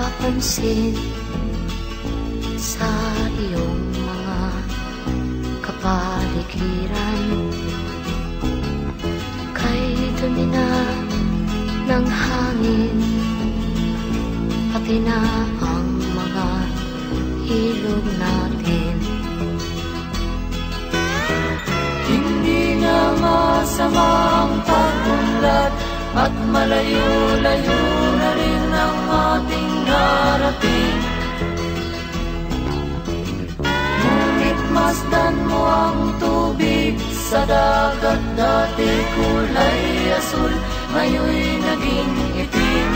napapansin sa iyong mga kapaligiran. Kay dumi na ng hangin, pati na ang mga ilog natin. Hindi nga masama ang pag-unlad, at malayo-layo na rin ang ating narating. Ngunit masdan mo ang tubig sa dagat, dati kulay asul, ngayon'y naging itim.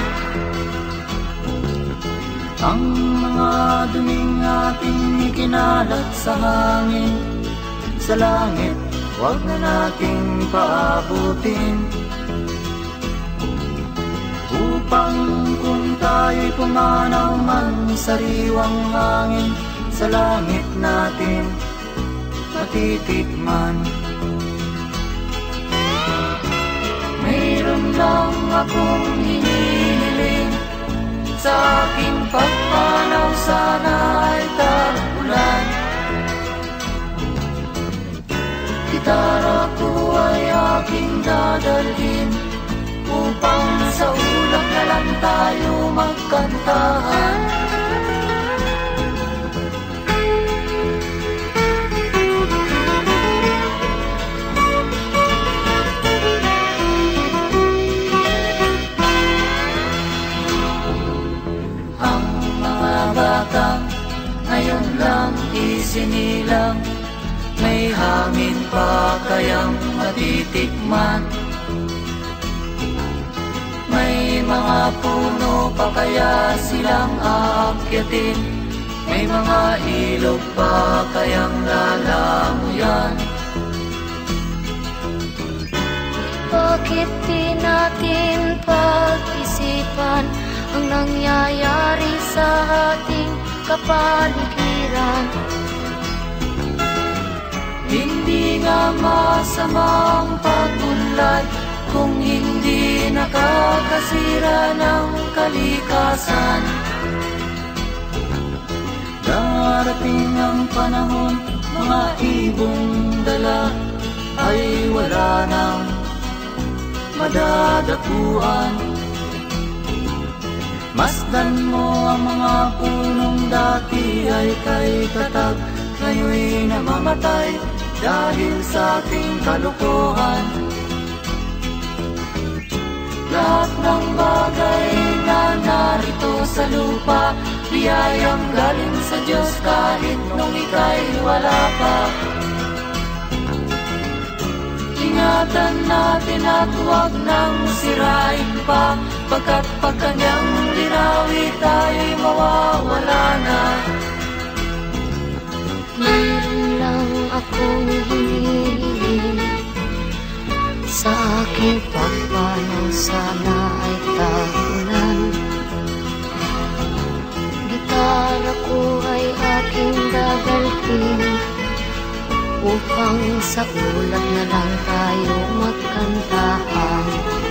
Ang mga duming ating ikinalat sa hangin, sa langit, huwag na nating paabutin. Upang kung tayo'y pumanaw man sa sariwang hangin, sa langit natin matitikman. Mayroon lang akong hinihiling, sa aking pagpanaw sana ay tag-ulan. Gitara ko ay aking dadalhin, upang sa ulap na lang tayo magkantahan. Ang mga bata ngayon lang isinilang, may hangin pa kayang matitikman. May mga puno pa kaya silang aakyatin, may mga ilog pa kayang lalamuyan. Bakit di natin pag-isipan ang nangyayari sa ating kapaligiran? Hindi nga masama ang pag-unlad, kung hindi nakakasira ng kalikasan. Darating ang panahon, mga ibong dala ay wala nang madadapuan. Masdan mo ang mga punong dati ay kay katag, ngayon'y namamatay dahil sa ating kalukuhan. Lahat ng bagay na narito sa lupa, biyayang galing sa Diyos kahit nung ika'y wala pa. Ingatan natin at huwag nang sirain pa, pagkat pag kanyang linawi tayo'y mawawala na. Mayroon lang akong hinihiling, sa aking pagpanaw sana ay tag-ulan. Gitara ko ay aking dadalhin, upang sa ulap na lang tayo magkantahan.